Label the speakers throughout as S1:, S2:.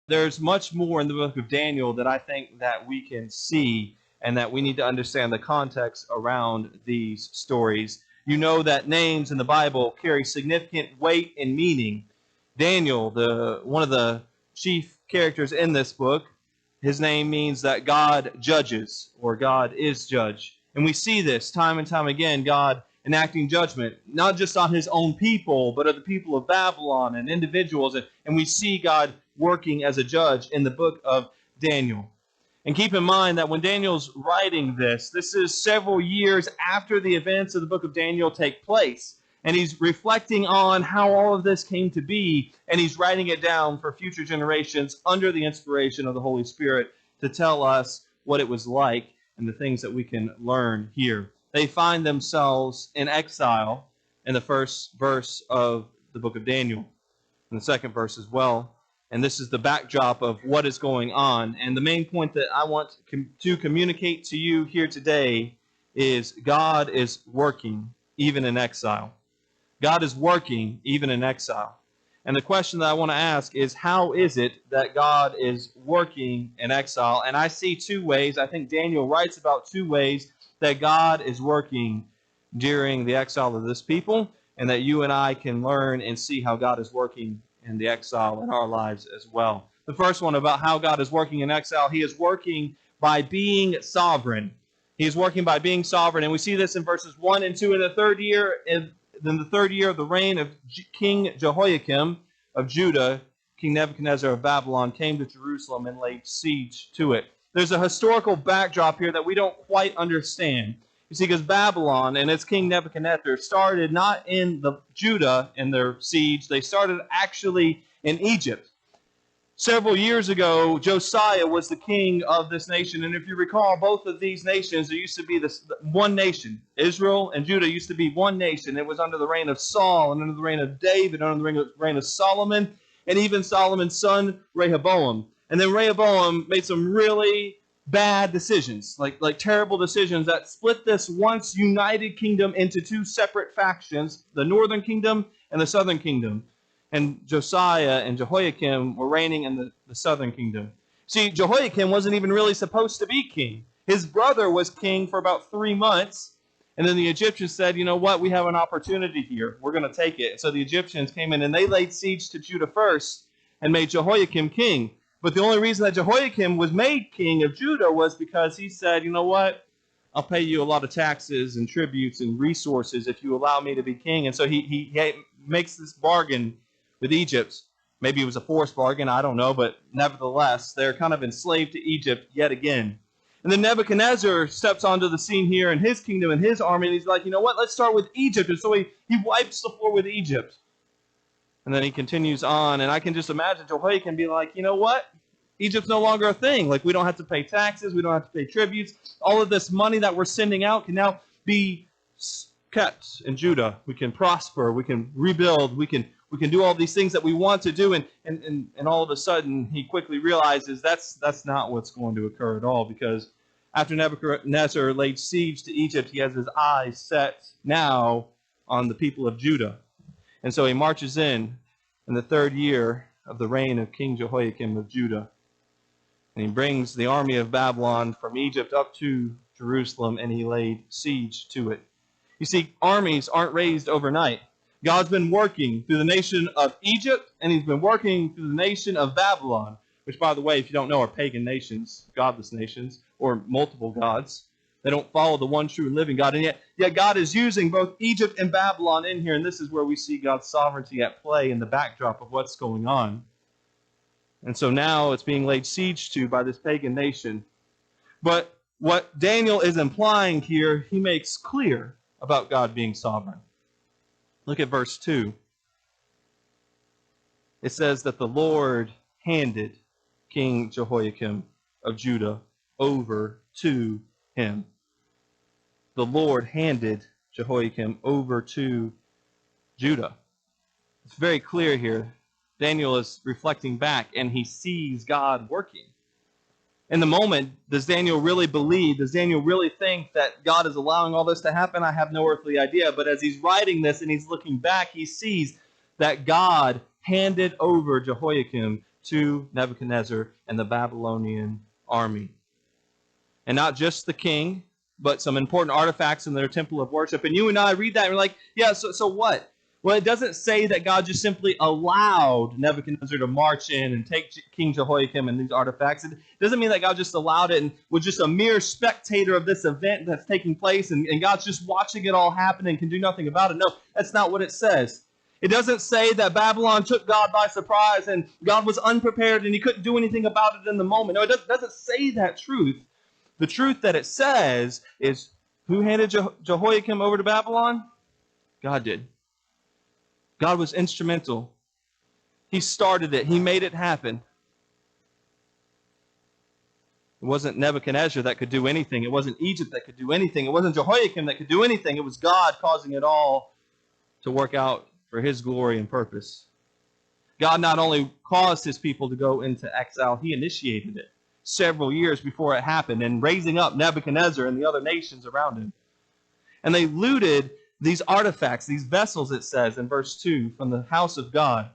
S1: There's much more in the book of Daniel that I think that we can see and that we need to understand the context around these stories. You know that names in the Bible carry significant weight and meaning. Daniel, one of the chief characters in this book, his name means that God judges, or God is judge. And we see this time and time again, God enacting judgment, not just on his own people, but of the people of Babylon and individuals. And we see God working as a judge in the book of Daniel. And keep in mind that when Daniel's writing this is several years after the events of the book of Daniel take place. And he's reflecting on how all of this came to be, and he's writing it down for future generations under the inspiration of the Holy Spirit to tell us what it was like and the things that we can learn here. They find themselves in exile in the first verse of the book of Daniel, in the second verse as well. And this is the backdrop of what is going on. And the main point that I want to communicate to you here today is God is working even in exile. God is working even in exile. And the question that I want to ask is, how is it that God is working in exile? And I see two ways. I think Daniel writes about two ways that God is working during the exile of this people, and that you and I can learn and see how God is working in the exile in our lives as well. The first one about how God is working in exile, he is working by being sovereign. He is working by being sovereign, and we see this in verses 1 and 2. In the third year of the reign of King Jehoiakim of Judah, King Nebuchadnezzar of Babylon came to Jerusalem and laid siege to it. There's a historical backdrop here that we don't quite understand. You see, because Babylon and its king Nebuchadnezzar started not in Judah in their siege, they started actually in Egypt. Several years ago, Josiah was the king of this nation, and if you recall, both of these nations, there used to be this one nation. Israel and Judah used to be one nation. It was under the reign of Saul, and under the reign of David, and under the reign of Solomon, and even Solomon's son, Rehoboam. And then Rehoboam made some really bad decisions, like terrible decisions that split this once united kingdom into two separate factions, the northern kingdom and the southern kingdom. And Josiah and Jehoiakim were reigning in the southern kingdom. See, Jehoiakim wasn't even really supposed to be king. His brother was king for about 3 months. And then the Egyptians said, you know what, we have an opportunity here. We're going to take it. So the Egyptians came in and they laid siege to Judah first and made Jehoiakim king. But the only reason that Jehoiakim was made king of Judah was because he said, you know what, I'll pay you a lot of taxes and tributes and resources if you allow me to be king. And so he makes this bargain with Egypt. Maybe it was a forced bargain, I don't know, but nevertheless, they're kind of enslaved to Egypt yet again. And then Nebuchadnezzar steps onto the scene here in his kingdom and his army, and he's like, you know what, let's start with Egypt. And so he wipes the floor with Egypt. And then he continues on, and I can just imagine Jehoiakim be like, you know what, Egypt's no longer a thing. Like, we don't have to pay taxes, we don't have to pay tributes. All of this money that we're sending out can now be kept in Judah. We can prosper, we can rebuild, we can do all these things that we want to do, and all of a sudden he quickly realizes that's not what's going to occur at all, because after Nebuchadnezzar laid siege to Egypt, he has his eyes set now on the people of Judah. And so he marches in the third year of the reign of King Jehoiakim of Judah. And he brings the army of Babylon from Egypt up to Jerusalem, and he laid siege to it. You see, armies aren't raised overnight. God's been working through the nation of Egypt, and he's been working through the nation of Babylon, which, by the way, if you don't know, are pagan nations, godless nations, or multiple gods. They don't follow the one true and living God. And yet God is using both Egypt and Babylon in here, and this is where we see God's sovereignty at play in the backdrop of what's going on. And so now it's being laid siege to by this pagan nation. But what Daniel is implying here, he makes clear about God being sovereign. Look at verse 2. It says that the Lord handed King Jehoiakim of Judah over to him. The Lord handed Jehoiakim over to Judah. It's very clear here. Daniel is reflecting back, and he sees God working. In the moment, does Daniel really believe? Does Daniel really think that God is allowing all this to happen? I have no earthly idea. But as he's writing this and he's looking back, he sees that God handed over Jehoiakim to Nebuchadnezzar and the Babylonian army. And not just the king, but some important artifacts in their temple of worship. And you and I read that and we're like, yeah, so what? Well, it doesn't say that God just simply allowed Nebuchadnezzar to march in and take King Jehoiakim and these artifacts. It doesn't mean that God just allowed it and was just a mere spectator of this event that's taking place, and God's just watching it all happen and can do nothing about it. No, that's not what it says. It doesn't say that Babylon took God by surprise and God was unprepared and he couldn't do anything about it in the moment. No, it doesn't say that truth. The truth that it says is, who handed Jehoiakim over to Babylon? God did. God was instrumental. He started it. He made it happen. It wasn't Nebuchadnezzar that could do anything. It wasn't Egypt that could do anything. It wasn't Jehoiakim that could do anything. It was God causing it all to work out for his glory and purpose. God not only caused his people to go into exile, he initiated it several years before it happened, and raising up Nebuchadnezzar and the other nations around him. And they looted these artifacts, these vessels, it says in verse 2, from the house of God.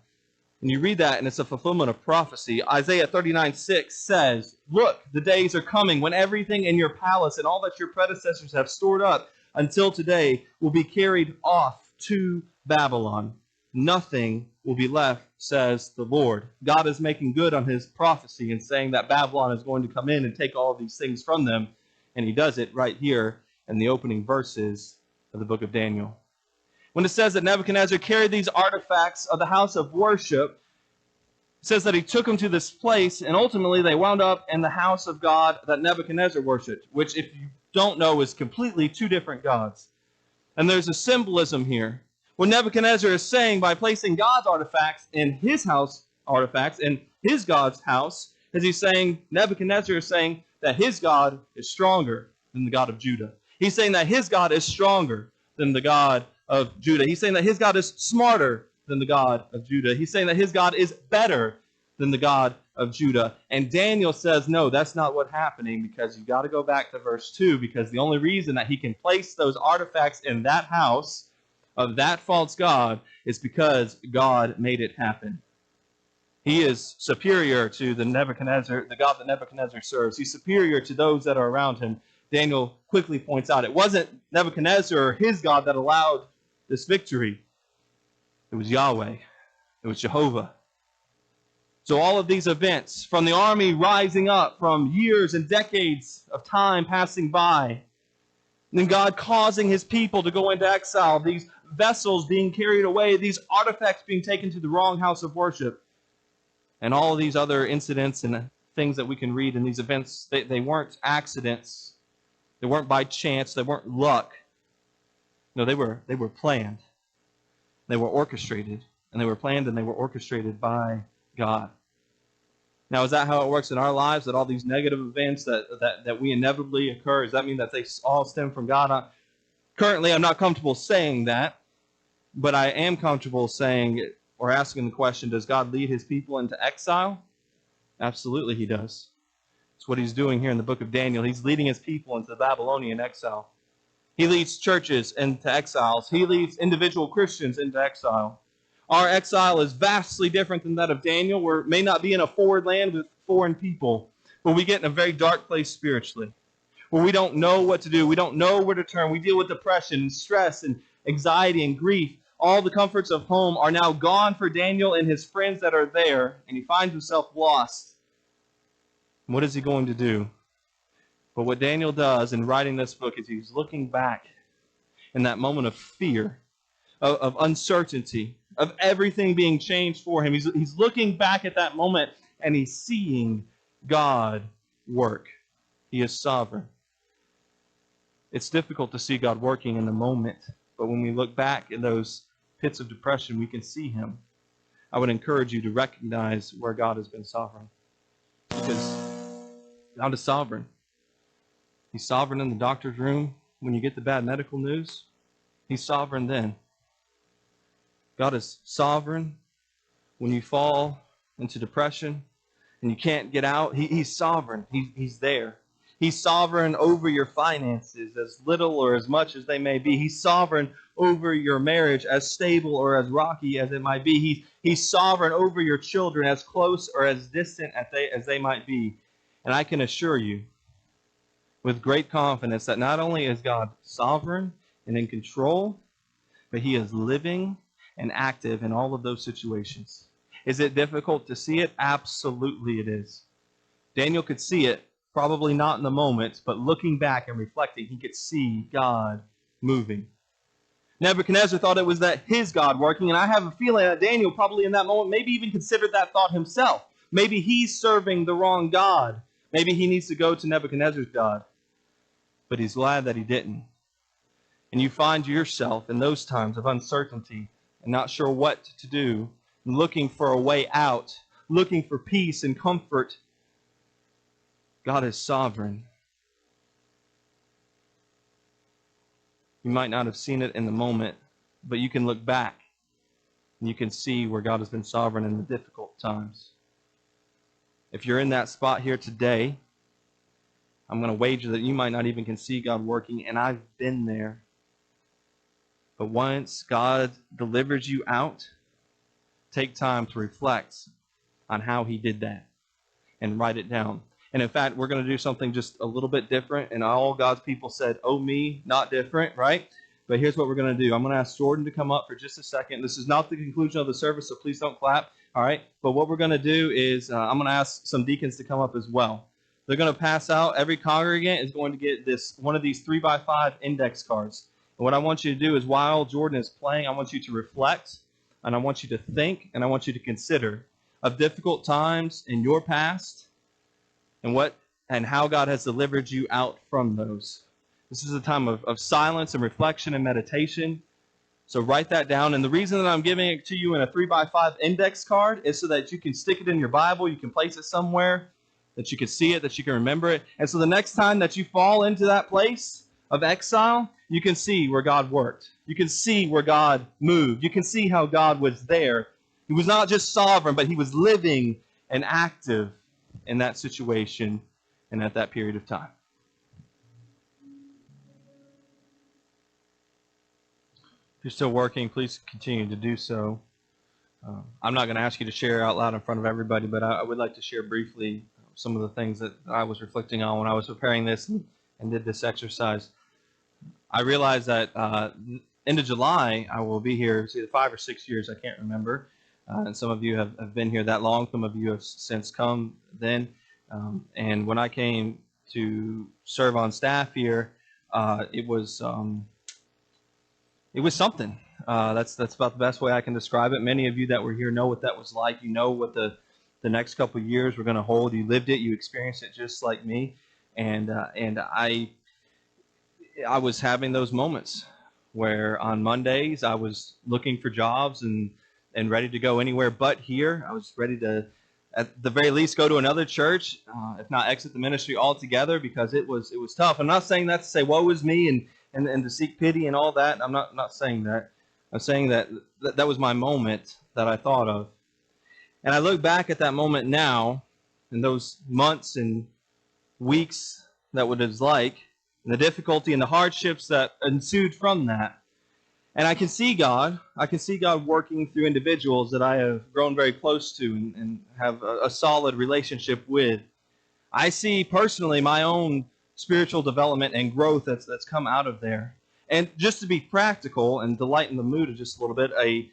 S1: And you read that, and it's a fulfillment of prophecy. Isaiah 39:6 says, "Look, the days are coming when everything in your palace and all that your predecessors have stored up until today will be carried off to Babylon. Nothing will be left, says the Lord." God is making good on his prophecy and saying that Babylon is going to come in and take all of these things from them. And he does it right here in the opening verses of the book of Daniel. When it says that Nebuchadnezzar carried these artifacts of the house of worship, it says that he took them to this place, and ultimately they wound up in the house of God that Nebuchadnezzar worshipped, which, if you don't know, is completely two different gods. And there's a symbolism here. What Nebuchadnezzar is saying by placing God's artifacts in his house, artifacts in his God's house, is he's saying, Nebuchadnezzar is saying that his God is stronger than the God of Judah. He's saying that his God is stronger than the God of Judah. He's saying that his God is smarter than the God of Judah. He's saying that his God is better than the God of Judah. And Daniel says, no, that's not what's happening, because you've got to go back to verse 2, because the only reason that he can place those artifacts in that house of that false God is because God made it happen. He is superior to the God that Nebuchadnezzar serves. He's superior to those that are around him. Daniel quickly points out it wasn't Nebuchadnezzar or his God that allowed this victory. It was Yahweh. It was Jehovah. So all of these events, from the army rising up, from years and decades of time passing by, and then God causing his people to go into exile, these vessels being carried away, these artifacts being taken to the wrong house of worship, and all of these other incidents and things that we can read in these events, they weren't accidents. They weren't by chance. They weren't luck. No, they were planned. They were orchestrated. And they were planned and they were orchestrated by God. Now, is that how it works in our lives? That all these negative events that we inevitably occur, does that mean that they all stem from God? Currently, I'm not comfortable saying that. But I am comfortable saying, or asking the question, does God lead his people into exile? Absolutely he does. That's what he's doing here in the book of Daniel. He's leading his people into the Babylonian exile. He leads churches into exiles. He leads individual Christians into exile. Our exile is vastly different than that of Daniel. We may not be in a foreign land with foreign people, but we get in a very dark place spiritually, where we don't know what to do. We don't know where to turn. We deal with depression and stress and anxiety and grief. All the comforts of home are now gone for Daniel and his friends that are there, and he finds himself lost. What is he going to do? But what Daniel does in writing this book is he's looking back in that moment of fear, of uncertainty, of everything being changed for him. He's looking back at that moment and he's seeing God work. He is sovereign. It's difficult to see God working in the moment, but when we look back in those pits of depression, we can see him. I would encourage you to recognize where God has been sovereign, because God is sovereign. He's sovereign in the doctor's room when you get the bad medical news. He's sovereign then. God is sovereign when you fall into depression and you can't get out. He's sovereign. He's there. He's sovereign over your finances, as little or as much as they may be. He's sovereign over your marriage, as stable or as rocky as it might be. He's sovereign over your children, as close or as distant as they might be. And I can assure you with great confidence that not only is God sovereign and in control, but He is living and active in all of those situations. Is it difficult to see it? Absolutely it is. Daniel could see it, probably not in the moment, but looking back and reflecting, he could see God moving. Nebuchadnezzar thought it was that his God working, and I have a feeling that Daniel probably in that moment maybe even considered that thought himself. Maybe he's serving the wrong God. Maybe he needs to go to Nebuchadnezzar's God. But he's glad that he didn't. And you find yourself in those times of uncertainty and not sure what to do, looking for a way out, looking for peace and comfort. God is sovereign. You might not have seen it in the moment, but you can look back and you can see where God has been sovereign in the difficult times. If you're in that spot here today, I'm going to wager that you might not even can see God working, and I've been there. But once God delivers you out, take time to reflect on how He did that and write it down. And in fact, we're going to do something just a little bit different. And all God's people said, oh me, not different, right? But here's what we're going to do. I'm going to ask Jordan to come up for just a second. This is not the conclusion of the service, so please don't clap. All right? But what we're going to do is I'm going to ask some deacons to come up as well. They're going to pass out. Every congregant is going to get one of these 3x5 index cards. And what I want you to do is while Jordan is playing, I want you to reflect, and I want you to think, and I want you to consider of difficult times in your past, and how God has delivered you out from those. This is a time of silence and reflection and meditation. So write that down. And the reason that I'm giving it to you in a 3x5 index card is so that you can stick it in your Bible, you can place it somewhere, that you can see it, that you can remember it. And so the next time that you fall into that place of exile, you can see where God worked. You can see where God moved. You can see how God was there. He was not just sovereign, but He was living and active in that situation and at that period of time. If you're still working, please continue to do so. I'm not going to ask you to share out loud in front of everybody, but I would like to share briefly some of the things that I was reflecting on when I was preparing this and did this exercise. I realized that end of July, I will be here, it's either 5 or 6 years, I can't remember. And some of you have been here that long. Some of you have since come then. And when I came to serve on staff here, it was something. That's about the best way I can describe it. Many of you that were here know what that was like. You know what the next couple of years were going to hold. You lived it. You experienced it just like me. And I was having those moments where on Mondays I was looking for jobs and ready to go anywhere but here. I was ready to, at the very least, go to another church, if not exit the ministry altogether, because it was tough. I'm not saying that to say woe is me and to seek pity and all that. I'm not saying that. I'm saying that was my moment that I thought of. And I look back at that moment now, and those months and weeks that what it was like, and the difficulty and the hardships that ensued from that. And I can see God. I can see God working through individuals that I have grown very close to and have a solid relationship with. I see personally my own spiritual development and growth that's come out of there. And just to be practical and to lighten the mood just a little bit, a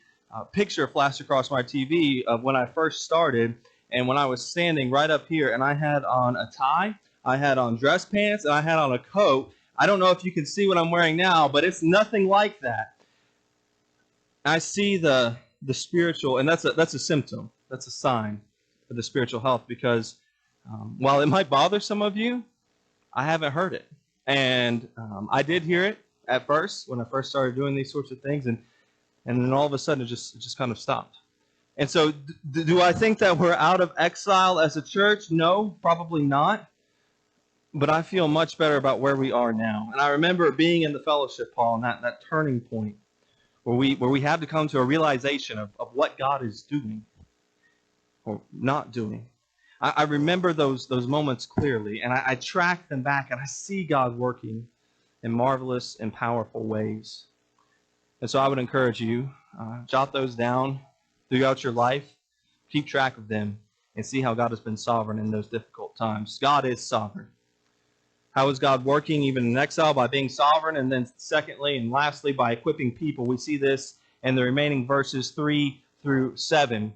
S1: picture flashed across my TV of when I first started, and when I was standing right up here, and I had on a tie, I had on dress pants, and I had on a coat. I don't know if you can see what I'm wearing now, but it's nothing like that. I see the spiritual, and that's a symptom. That's a sign of the spiritual health, because while it might bother some of you, I haven't heard it. And I did hear it at first when I first started doing these sorts of things, and then all of a sudden it just kind of stopped. And so do I think that we're out of exile as a church? No, probably not. But I feel much better about where we are now. And I remember being in the fellowship hall and that turning point where we had to come to a realization of what God is doing or not doing. I remember those moments clearly, and I track them back, and I see God working in marvelous and powerful ways. And so I would encourage you, jot those down throughout your life. Keep track of them and see how God has been sovereign in those difficult times. God is sovereign. How is God working even in exile? By being sovereign. And then secondly and lastly, by equipping people. We see this in the remaining verses 3 through 7.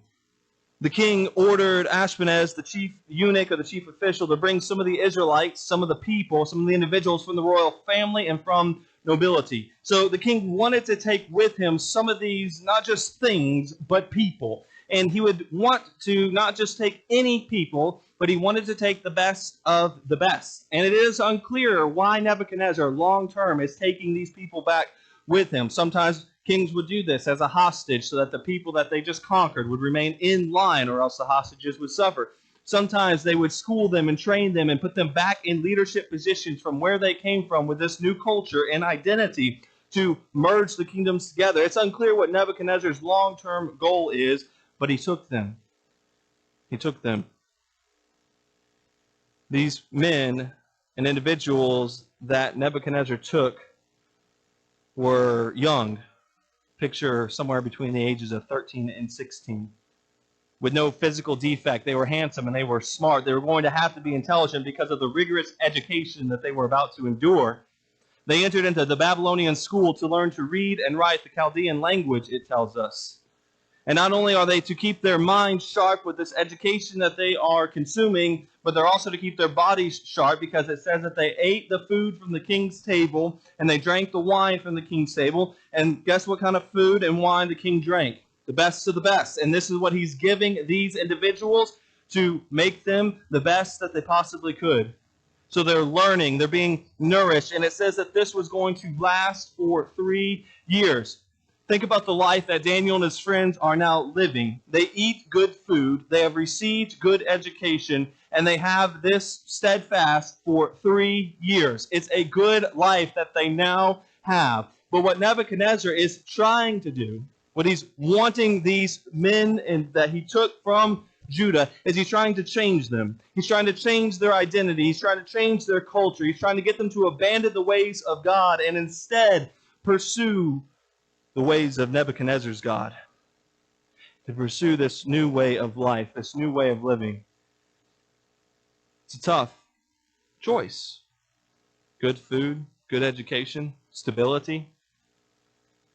S1: The king ordered Ashpenaz, the chief eunuch or the chief official, to bring some of the Israelites, some of the people, some of the individuals from the royal family and from nobility. So the king wanted to take with him some of these, not just things, but people. And he would want to not just take any people, but he wanted to take the best of the best. And it is unclear why Nebuchadnezzar long term is taking these people back with him. Sometimes kings would do this as a hostage so that the people that they just conquered would remain in line, or else the hostages would suffer. Sometimes they would school them and train them and put them back in leadership positions from where they came from with this new culture and identity to merge the kingdoms together. It's unclear what Nebuchadnezzar's long-term goal is, but he took them. He took them. These men and individuals that Nebuchadnezzar took were young. Picture somewhere between the ages of 13 and 16. With no physical defect. They were handsome and they were smart. They were going to have to be intelligent because of the rigorous education that they were about to endure. They entered into the Babylonian school to learn to read and write the Chaldean language, it tells us. And not only are they to keep their minds sharp with this education that they are consuming, but they're also to keep their bodies sharp, because it says that they ate the food from the king's table and they drank the wine from the king's table. And guess what kind of food and wine the king drank? The best of the best. And this is what he's giving these individuals to make them the best that they possibly could. So they're learning, they're being nourished. And it says that this was going to last for 3 years. Think about the life that Daniel and his friends are now living. They eat good food, they have received good education, and they have this steadfast for 3 years. It's a good life that they now have. But what Nebuchadnezzar is trying to do, what he's wanting these men that he took from Judah, is he's trying to change them. He's trying to change their identity. He's trying to change their culture. He's trying to get them to abandon the ways of God and instead pursue the ways of Nebuchadnezzar's God, to pursue this new way of life, this new way of living. It's a tough choice. Good food, good education, stability.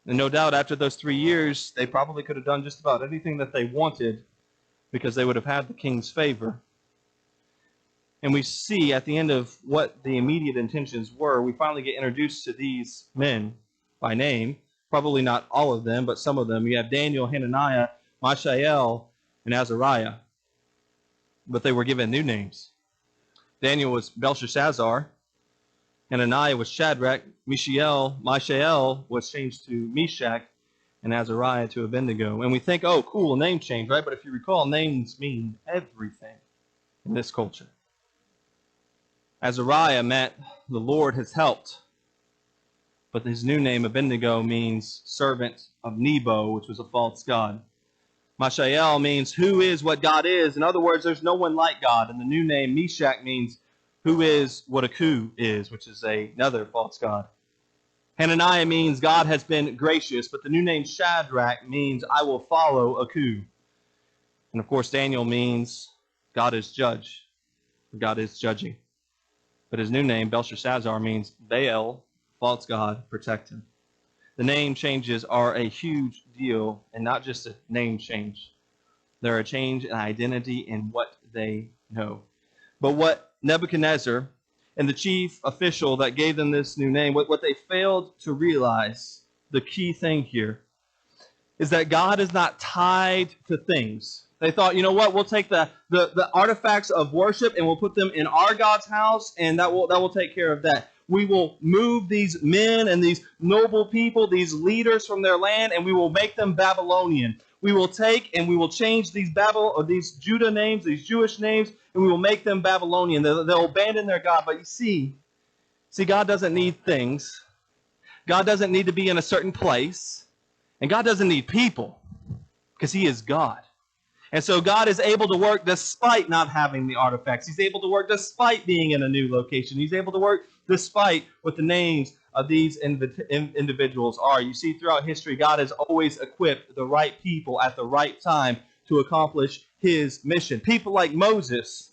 S1: And no doubt after those 3 years, they probably could have done just about anything that they wanted because they would have had the king's favor. And we see at the end of what the immediate intentions were, we finally get introduced to these men by name. Probably not all of them, but some of them. You have Daniel, Hananiah, Mishael, and Azariah. But they were given new names. Daniel was Belshazzar. Hananiah was Shadrach. Mishael was changed to Meshach, and Azariah to Abednego. And we think, oh, cool, a name change, right? But if you recall, names mean everything in this culture. Azariah meant the Lord has helped. But his new name, Abednego, means servant of Nebo, which was a false god. Mishael means who is what God is. In other words, there's no one like God. And the new name, Meshach, means who is what Aku is, which is another false god. Hananiah means God has been gracious. But the new name, Shadrach, means I will follow Aku. And of course, Daniel means God is judge. God is judging. But his new name, Belshazzar, means Baal, false god, protect him. The name changes are a huge deal, and not just a name change. They're a change in identity in what they know. But what Nebuchadnezzar and the chief official that gave them this new name, what they failed to realize, the key thing here, is that God is not tied to things. They thought, you know what, we'll take the artifacts of worship and we'll put them in our God's house, and that will take care of that. We will move these men and these noble people, these leaders from their land, and we will make them Babylonian. We will take and we will change these these Judah names, these Jewish names, and we will make them Babylonian. They'll abandon their God. But you see, God doesn't need things. God doesn't need to be in a certain place. And God doesn't need people, because He is God. And so God is able to work despite not having the artifacts. He's able to work despite being in a new location. He's able to work despite what the names of these individuals are. You see, throughout history, God has always equipped the right people at the right time to accomplish his mission. People like Moses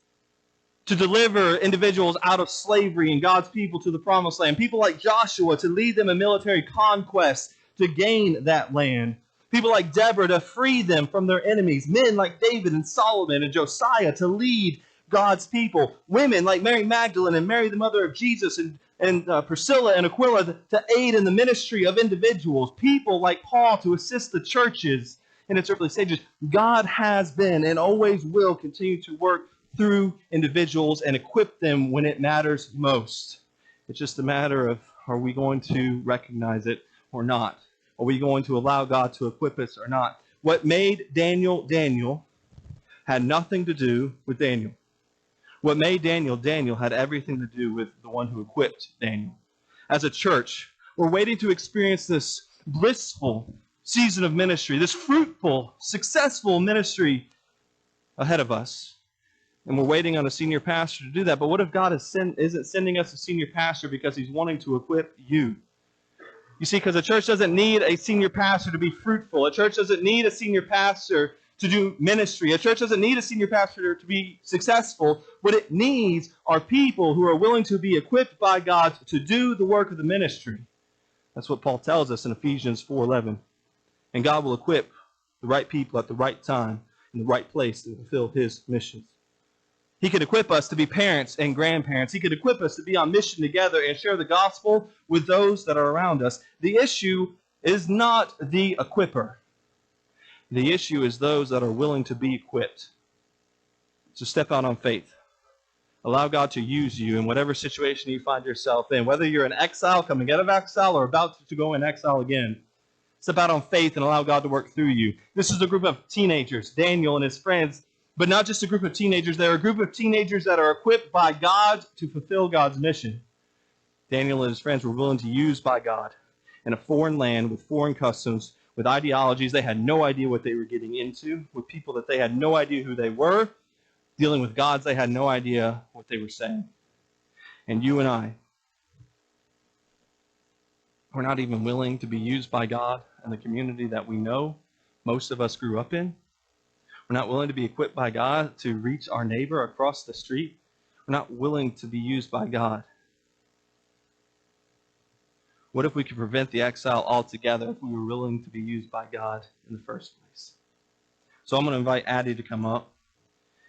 S1: to deliver individuals out of slavery and God's people to the promised land. People like Joshua to lead them in military conquest to gain that land. People like Deborah to free them from their enemies. Men like David and Solomon and Josiah to lead God's people. Women like Mary Magdalene and Mary, the mother of Jesus, and Priscilla and Aquila to aid in the ministry of individuals. People like Paul to assist the churches in its early stages. God has been and always will continue to work through individuals and equip them when it matters most. It's just a matter of, are we going to recognize it or not? Are we going to allow God to equip us or not? What made Daniel Daniel had nothing to do with Daniel. What made Daniel Daniel had everything to do with the one who equipped Daniel. As a church, we're waiting to experience this blissful season of ministry, this fruitful, successful ministry ahead of us. And we're waiting on a senior pastor to do that. But what if God isn't sending us a senior pastor because he's wanting to equip you? You see, because a church doesn't need a senior pastor to be fruitful. A church doesn't need a senior pastor to do ministry. A church doesn't need a senior pastor to be successful. What it needs are people who are willing to be equipped by God to do the work of the ministry. That's what Paul tells us in Ephesians 4:11. And God will equip the right people at the right time in the right place to fulfill his missions. He could equip us to be parents and grandparents. He could equip us to be on mission together and share the gospel with those that are around us. The issue is not the equipper. The issue is those that are willing to be equipped. So step out on faith. Allow God to use you in whatever situation you find yourself in. Whether you're in exile, coming out of exile, or about to go in exile again. Step out on faith and allow God to work through you. This is a group of teenagers, Daniel and his friends. But not just a group of teenagers. They're a group of teenagers that are equipped by God to fulfill God's mission. Daniel and his friends were willing to use by God in a foreign land with foreign customs, with ideologies they had no idea what they were getting into, with people that they had no idea who they were, dealing with gods they had no idea what they were saying. And you and I, we're not even willing to be used by God in the community that we know most of us grew up in. We're not willing to be equipped by God to reach our neighbor across the street. We're not willing to be used by God. What if we could prevent the exile altogether if we were willing to be used by God in the first place? So I'm going to invite Addie to come up.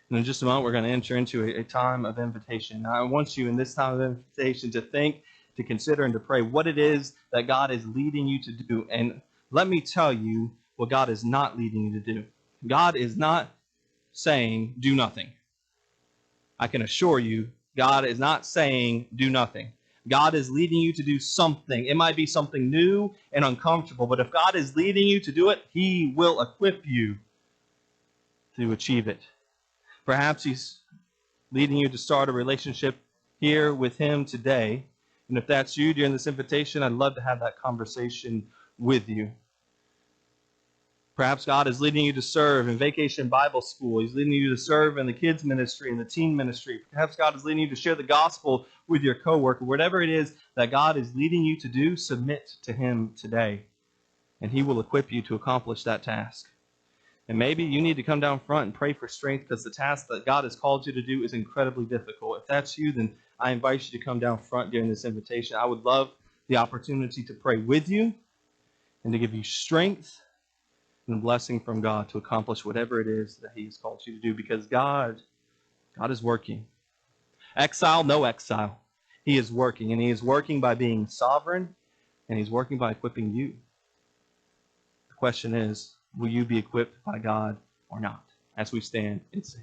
S1: And in just a moment, we're going to enter into a time of invitation. Now, I want you in this time of invitation to think, to consider, and to pray what it is that God is leading you to do. And let me tell you what God is not leading you to do. God is not saying, do nothing. I can assure you, God is not saying, do nothing. God is leading you to do something. It might be something new and uncomfortable, but if God is leading you to do it, he will equip you to achieve it. Perhaps he's leading you to start a relationship here with him today. And if that's you during this invitation, I'd love to have that conversation with you. Perhaps God is leading you to serve in Vacation Bible School. He's leading you to serve in the kids ministry and the teen ministry. Perhaps God is leading you to share the gospel with your coworker. Whatever it is that God is leading you to do, submit to him today. And he will equip you to accomplish that task. And maybe you need to come down front and pray for strength because the task that God has called you to do is incredibly difficult. If that's you, then I invite you to come down front during this invitation. I would love the opportunity to pray with you and to give you strength and blessing from God to accomplish whatever it is that he has called you to do, because God is working. Exile, no exile. He is working, and he is working by being sovereign, and he's working by equipping you. The question is, will you be equipped by God or not? As we stand and sing.